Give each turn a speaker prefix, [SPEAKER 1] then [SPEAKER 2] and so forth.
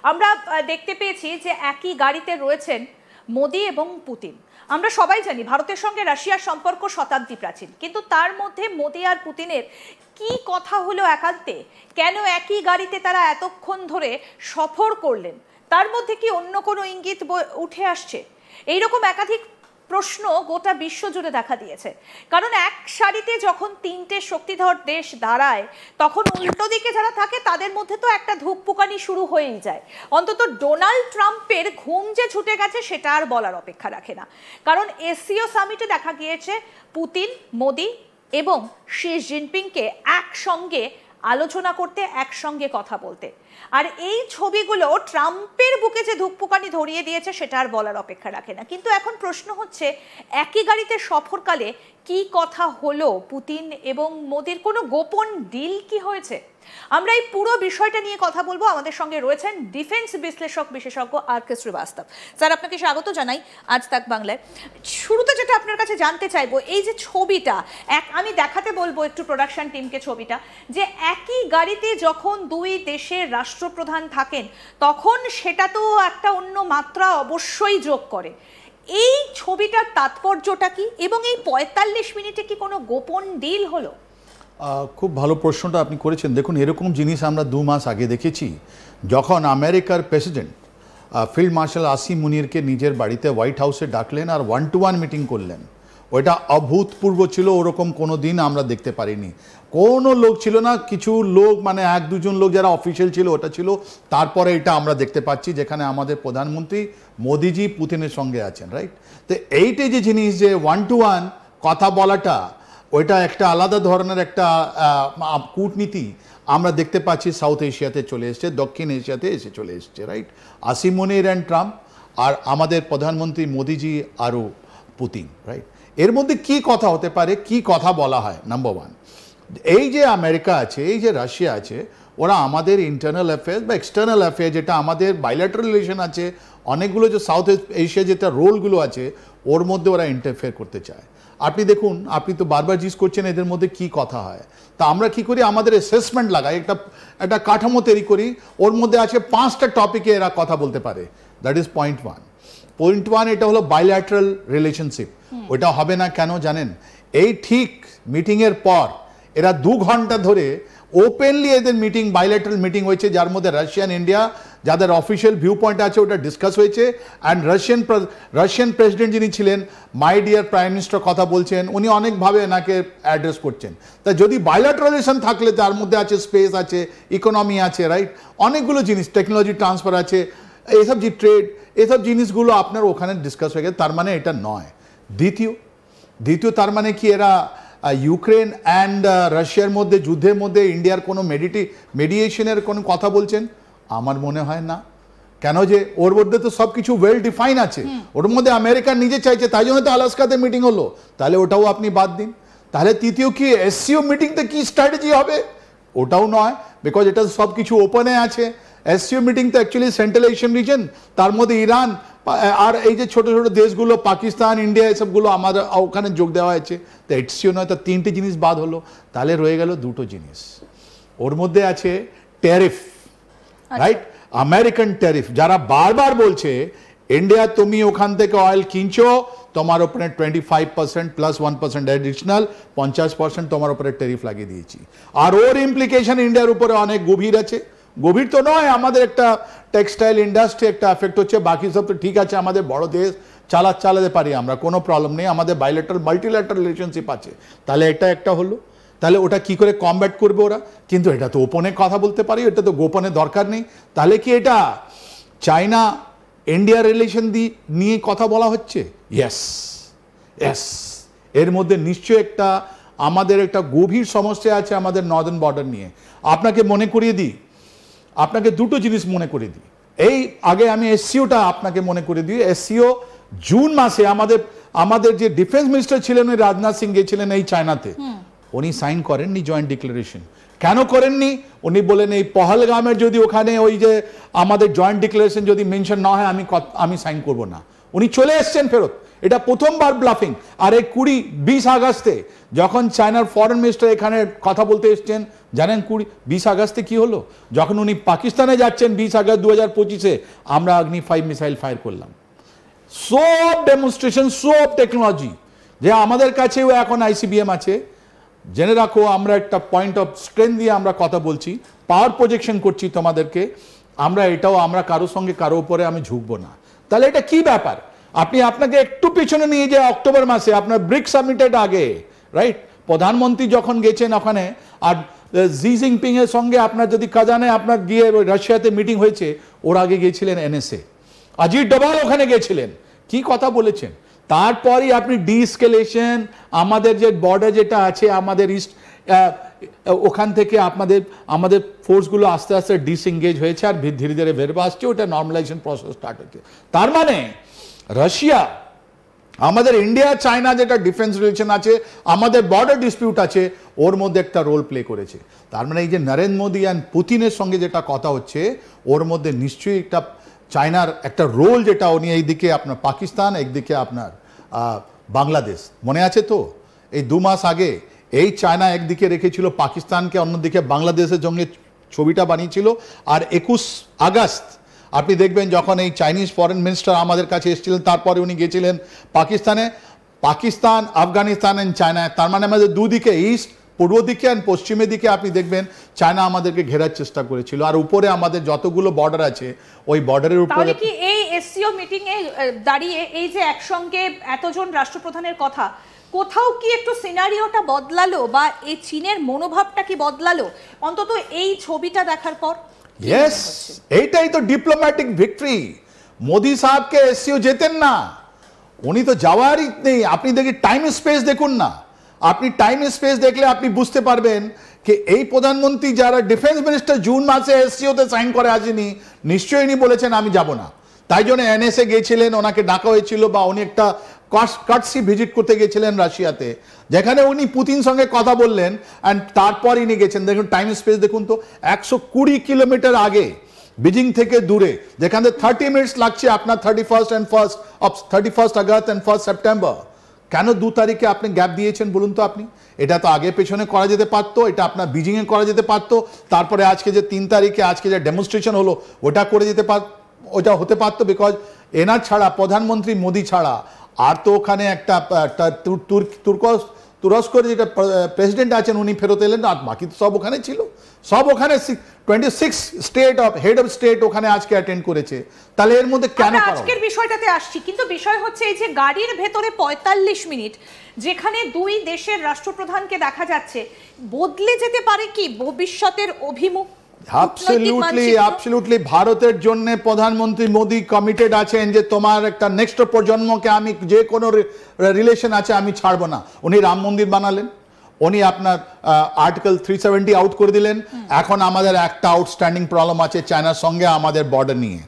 [SPEAKER 1] আমরা দেখতে পেয়েছি যে একই গাড়িতে রয়েছেন মোদি এবং পুতিন। আমরা সবাই জানি ভারতের সঙ্গে রাশিয়ার সম্পর্ক শতাব্দী প্রাচীন, কিন্তু তার মধ্যে মোদি আর পুতিনের কি কথা হলো একান্তে? কেন একই গাড়িতে তারা এতক্ষণ ধরে সফর করলেন? তার মধ্যে কি অন্য কোনো ইঙ্গিত উঠে আসছে? এইরকম একাধিক প্রশ্ন গোটা বিশ্ব জুড়ে দেখা দিয়েছে। কারণ এক সারিতে যখন তিনটে শক্তিধর দেশ দাঁড়ায়, তখন উল্টো দিকে যারা থাকে তাদের মধ্যে তো একটা ধুকপুকানি শুরু হয়েই যায়। অন্তত ডোনাল্ড ট্রাম্পের ঘুম যে ছুটে গেছে সেটা আর বলার অপেক্ষা রাখে না। কারণ এসসিও সামিটে দেখা গিয়েছে পুতিন, মোদি এবং শি জিনপিংকে একসঙ্গে আলোচনা করতে, একসঙ্গে কথা বলতে। আর এই ছবিগুলো ট্রাম্পের বুকে যে ধুকপুকানি ধরিয়ে দিয়েছে সেটা আর বলার অপেক্ষা রাখে না। কিন্তু এখন প্রশ্ন হচ্ছে, একই গাড়িতে সফরকালে কি কথা হলো পুতিন এবং মোদির? কোনো গোপন ডিল কি হয়েছে? আমরা এই পুরো বিষয়টা নিয়ে কথা বলবো। আমাদের সঙ্গে রয়েছেন ডিফেন্স বিশ্লেষক বিশেষজ্ঞ আর.কে শ্রীবাস্তব। স্যার, আপনাকে স্বাগত জানাই আজ তাক বাংলায়। শুরুতে যেটা আপনার কাছে জানতে চাইবো, এই যে ছবিটা আমি দেখাতে বলবো একটু প্রোডাকশন টিমকে, ছবিটা যে একই গাড়িতে যখন দুই দেশের রাষ্ট্রপ্রধান থাকেন তখন সেটা তো একটা অন্য মাত্রা অবশ্যই যোগ করে। এই ছবিটার তাৎপর্যটা কি, এবং এই ৪৫ মিনিটে কি কোনো গোপন ডিল হলো?
[SPEAKER 2] খুব ভালো প্রশ্নটা আপনি করেছেন। দেখুন, এরকম জিনিস আমরা 2 মাস আগে দেখেছি, যখন আমেরিকার প্রেসিডেন্ট ফিল্ড মার্শাল আসিম মুনিরকে নিজের বাড়িতে হোয়াইট হাউসে ডাকলেন আর 1-to-1 মিটিং করলেন। ওইটা অভূতপূর্ব ছিল, ওরকম কোনো দিন আমরা দেখতে পারিনি। কোনো লোক ছিল না, কিছু লোক মানে 1-2 লোক যারা অফিসিয়াল ছিল ওটা ছিল। তারপরে এটা আমরা দেখতে পাচ্ছি যেখানে আমাদের প্রধানমন্ত্রী মোদিজি পুতিনের সঙ্গে আছেন, রাইট? তো এইটাই যে জিনিস, যে 1-to-1 কথা বলাটা, ওইটা একটা আলাদা ধরনের একটা কূটনীতি আমরা দেখতে পাচ্ছি। সাউথ এশিয়াতে চলে এসছে, দক্ষিণ এশিয়াতে এসে চলে এসছে, right? Asim Munir and Trump আর আমাদের প্রধানমন্ত্রী মোদিজি আরও পুতিন, রাইট? এর মধ্যে কি কথা হতে পারে, কি কথা বলা হয়? নাম্বার 1, এই যে আমেরিকা আছে, এই যে রাশিয়া আছে, ওরা আমাদের ইন্টারনাল অ্যাফেয়ার্স বা এক্সটার্নাল অ্যাফেয়ার্স, যেটা আমাদের বাইল্যাটারাল রিলেশন আছে, অনেকগুলো যে সাউথ এশিয়া যেটা রোলগুলো আছে ওর মধ্যে ওরা ইন্টারফেয়ার করতে চায়। আপনি দেখুন, আপনি তো বারবার জিজ্ঞেস করছেন এদের মধ্যে কি কথা হয়। তা আমরা কি করি, আমাদের অ্যাসেসমেন্ট লাগাই, একটা কাঠামো তৈরি করি, ওর মধ্যে আছে 5টা টপিকে এরা কথা বলতে পারে। That is point 1। পয়েন্ট 1 এটা হলো বাইল্যাটারাল রিলেশনশিপ। ওটা হবে না কেন জানেন? এই ঠিক মিটিংয়ের পর এরা 2 ঘন্টা ধরে ওপেনলি এদের মিটিং, বাইল্যাটারাল মিটিং হয়েছে, যার মধ্যে রাশিয়ান ইন্ডিয়া যাদের অফিসিয়াল ভিউ পয়েন্ট আছে ওটা ডিসকাস হয়েছে। অ্যান্ড রাশিয়ান প্রেসিডেন্ট যিনি ছিলেন, মাই ডিয়ার প্রাইম মিনিস্টার কথা বলছেন, উনি অনেকভাবে এনাকে অ্যাড্রেস করছেন। তা যদি বাইল্যাটারাল রিলেশন থাকলে তার মধ্যে আছে স্পেস আছে, ইকোনমি আছে, রাইট? অনেকগুলো জিনিস, টেকনোলজি ট্রান্সফার আছে, এইসব যে ট্রেড, এসব জিনিসগুলো আপনার ওখানে ডিসকাস হয়ে গেছে। তার মানে এটা নয়। দ্বিতীয় তার মানে কি এরা ইউক্রেন অ্যান্ড রাশিয়ার মধ্যে যুদ্ধের মধ্যে ইন্ডিয়ার কোনো মেডিয়েশনের কোনো কথা বলছেন? আমার মনে হয় না। কেন যে ওর মধ্যে তো সব কিছু ওয়েল ডিফাইন আছে। ওর মধ্যে আমেরিকা নিজে চাইছে, তাই জন্য তো আলাস্কাতে মিটিং হলো। তাহলে ওটাও আপনি বাদ দিন। তাহলে তৃতীয় কি, এসসিও মিটিংতে কি স্ট্র্যাটেজি হবে? ওটাও নয়, বিকজ এটা সব কিছু ওপেনে আছে। এসসিও মিটিং তো অ্যাকচুয়ালি সেন্ট্রাল এশিয়ান রিজন, তার মধ্যে ইরান আর এই যে ছোট ছোট দেশগুলো পাকিস্তান, ইন্ডিয়া, এসবগুলো আমাদের ওখানে যোগ দেওয়া হয়েছে। তো এসসিও নয়, তো 3টে জিনিস বাদ হলো। তাহলে রয়ে গেল 2টো জিনিস। ওর মধ্যে আছে ট্যারিফ, রাইট? আমেরিকান ট্যারিফ, যারা বারবার বলছে ইন্ডিয়া তুমি ওখান থেকে অয়েল কিনছো, তোমার উপরে 25% প্লাস 1% অ্যাডিশনাল 50% তোমার উপরে ট্যারিফ লাগিয়ে দিয়েছি। আর ওর ইমপ্লিকেশন ইন্ডিয়ার উপরে অনেক গভীর আছে। গভীর তো নয়, আমাদের একটা টেক্সটাইল ইন্ডাস্ট্রি একটা এফেক্ট হচ্ছে, বাকি সব তো ঠিক আছে, আমাদের বড় দেশ চালাতে পারি আমরা, কোনো প্রবলেম নেই, আমাদের মাল্টিল্যাটারাল রিলেশনশিপ আছে। তাহলে এটা একটা হলো। তাহলে ওটা কি করে কমব্যাট করবে ওরা? কিন্তু এটা তো ওপেনে কথা বলতে পারি, এটা তো গোপনে দরকার নেই। তাহলে কি এটা চায়না ইন্ডিয়া রিলেশন নিয়ে কথা বলা হচ্ছে? ইয়েস। এর মধ্যে নিশ্চয়ই আমাদের একটা গভীর সমস্যা আছে আমাদের নর্দার্ন বর্ডার নিয়ে। আপনাকে 2টো জিনিস মনে করে দিই। এই আগে আমি এসসিওটা আপনাকে মনে করে দিই। এসসিও জুন মাসে আমাদের যে ডিফেন্স মিনিস্টার ছিলেন ওই রাজনাথ সিং গিয়েছিলেন এই চায়নাতে, উনি সাইন করেননি জয়েন্ট ডিক্লারেশন। কেন করেননি? উনি বলেন এই পহলগামের যদি ওখানে ওই যে আমাদের জয়েন্ট ডিক্লারেশন যদি মেনশন না হয় আমি সাইন করব না। উনি চলে এসছেন ফেরত। এটা প্রথমবার ব্লাফিং। আর এই 20 আগস্টে যখন চায়নার ফরেন মিনিস্টার এখানে কথা বলতে এসছেন, জানেন 20 আগস্টে কি হলো? যখন উনি পাকিস্তানে যাচ্ছেন 20 আগস্ট 2025-এ, আমরা অগ্নি 5 মিসাইল ফায়ার করলাম। সব ডেমনস্ট্রেশন, সব টেকনোলজি, যে আমাদের কাছেও এখন ICBM আছে। জেনে রাখো, আমরা একটা পয়েন্ট অফ স্ট্রেংথ দিয়ে আমরা কথা বলছি, পাওয়ার প্রজেকশন করছি তোমাদেরকে। আমরা কারোর সঙ্গে কারো উপরে আমি ঝুঁকবো না। তাহলে এটা কি ব্যাপার? আপনাকে একটু পিছনে নিয়ে যায় অক্টোবর মাসে আপনার ব্রিক্স সামিটের আগে, রাইট? প্রধানমন্ত্রী যখন গেছেন ওখানে, আর জি জিনপিং এর সঙ্গে আপনার যদি কাজানে আপনার গিয়ে রাশিয়াতে মিটিং হয়েছে, ওর আগে গিয়েছিলেন NSA, অজিত ডোভাল ওখানে গেছিলেন, কি কথা বলেছেন। তারপরই আপনি ডিএসকেলেশন, আমাদের যে বর্ডার যেটা আছে আমাদের ইস্ট, ওখান থেকে আমাদের ফোর্সগুলো আস্তে আস্তে ডিসএঙ্গেজ হয়েছে আর ধীরে ধীরে বেরোবে আসছে, ওটা নর্মালাইজেশন প্রসেস স্টার্ট হচ্ছে। তার মানে রাশিয়া, আমাদের ইন্ডিয়া চায়না যেটা ডিফেন্স রিলেশন আছে, আমাদের বর্ডার ডিসপিউট আছে, ওর মধ্যে একটা রোল প্লে করেছে। তার মানে এই যে নরেন্দ্র মোদী অ্যান্ড পুতিনের সঙ্গে যেটা কথা হচ্ছে, ওর মধ্যে নিশ্চয়ই একটা চায়নার একটা রোল, যেটা উনি এইদিকে আপনার পাকিস্তান, একদিকে আপনার বাংলাদেশ, মনে আছে তো? এই 2 মাস আগে এই চায়না একদিকে রেখেছিল পাকিস্তানকে, অন্যদিকে বাংলাদেশের সঙ্গে ছবিটা বানিয়েছিল। আর 21 আগস্ট আপনি দেখবেন যখন এই চাইনিজ ফরেন মিনিস্টার আমাদের কাছে এসেছিলেন, তারপরে উনি গিয়েছিলেন পাকিস্তানে, পাকিস্তান, আফগানিস্তান অ্যান্ড চায়না। তার মানে আমাদের দুদিকে, ইস্ট পূর্ব দিকে অ্যান্ড পশ্চিমের দিকে আপনি দেখবেন চায়না আমাদেরকে ঘেরার চেষ্টা করেছিল। আর উপরে আমাদের যতগুলো বর্ডার আছে, ওই বর্ডারের উপরে।
[SPEAKER 1] তাহলে কি এই SCO মিটিং এ দাঁড়িয়ে এই যে একসঙ্গে এতজন রাষ্ট্রপ্রধানের কথা, কোথাও কি একটু সিনারিওটা বদলালো, বা এই চীনের মনোভাবটা কি বদলালো অন্তত এই ছবিটা দেখার পর?
[SPEAKER 2] ইয়েস, এইটাই তো ডিপ্লোম্যাটিক ভিক্টরি। মোদি সাহেবকে SCO যেতেন না, উনি তো যাওয়ারই নেই। আপনি দেখি টাইম স্পেস দেখুন না, আপনি টাইম স্পেস দেখলে আপনি বুঝতে পারবেন যে এই প্রধানমন্ত্রী যারা ডিফেন্স মিনিস্টার জুন মাসে SCOতে সাইন করে আসেনি, নিশ্চয়ই উনি বলেছেন আমি যাব না। তাই জন্য NSA গিয়েছিলেন, ওনাকে ডাকা হয়েছিল, বা উনি একটা কার্টসি ভিজিট করতে গেছিলেন রাশিয়াতে, যেখানে উনি পুতিন সঙ্গে কথা বললেন, অ্যান্ড তারপর ইনি গেছেন। দেখুন টাইম স্পেস দেখুন তো, 120 কিলোমিটার আগে বিজিং থেকে দূরে, যেখানে 30 মিনিটস লাগছে আপনার 31 আগস্ট অ্যান্ড 1 সেপ্টেম্বর। কেন 2 তারিখে আপনি গ্যাপ দিয়েছেন বলুন তো? আপনি এটা তো আগে পেছনে করা যেতে পারতো, এটা আপনার বিজিংয়ে করা যেতে পারতো। তারপরে আজকে যে 3 তারিখে আজকে যে ডেমনস্ট্রেশন হলো, ওটা করে যেতে ওটা হতে পারতো। বিকজ এনার ছাড়া, প্রধানমন্ত্রী মোদি ছাড়া আর তো ওখানে একটা তুরস্কের যেটা প্রেসিডেন্ট আছেন, উনি ফেরত এলেন, আর বাকি তো সব ওখানে ছিল। সব ওখানে 26 state of head of state ওখানে আজকে অ্যাটেন্ড করেছে। তাহলে এর মধ্যে কেন?
[SPEAKER 1] আজকের বিষয়টাতে আসছি, কিন্তু বিষয় হচ্ছে এই যে গাড়ির ভেতরে 45 মিনিট, যেখানে দুই দেশের রাষ্ট্রপ্রধানকে দেখা যাচ্ছে, বদলে যেতে পারে কি ভবিষ্যতের অভিমুখ?
[SPEAKER 2] অ্যাবসলিউটলি ভারতের জন্য প্রধানমন্ত্রী মোদি কমিটেড আছেন যে তোমার একটা নেক্সট প্রজন্মকে আমি যে কোনো রিলেশন আছে আমি ছাড়বো না। উনি রাম মন্দির বানালেন, উনি আপনার আর্টিকেল 370 আউট করে দিলেন। এখন আমাদের একটা আউটস্ট্যান্ডিং প্রবলেম আছে চায়নার সঙ্গে আমাদের বর্ডার নিয়ে।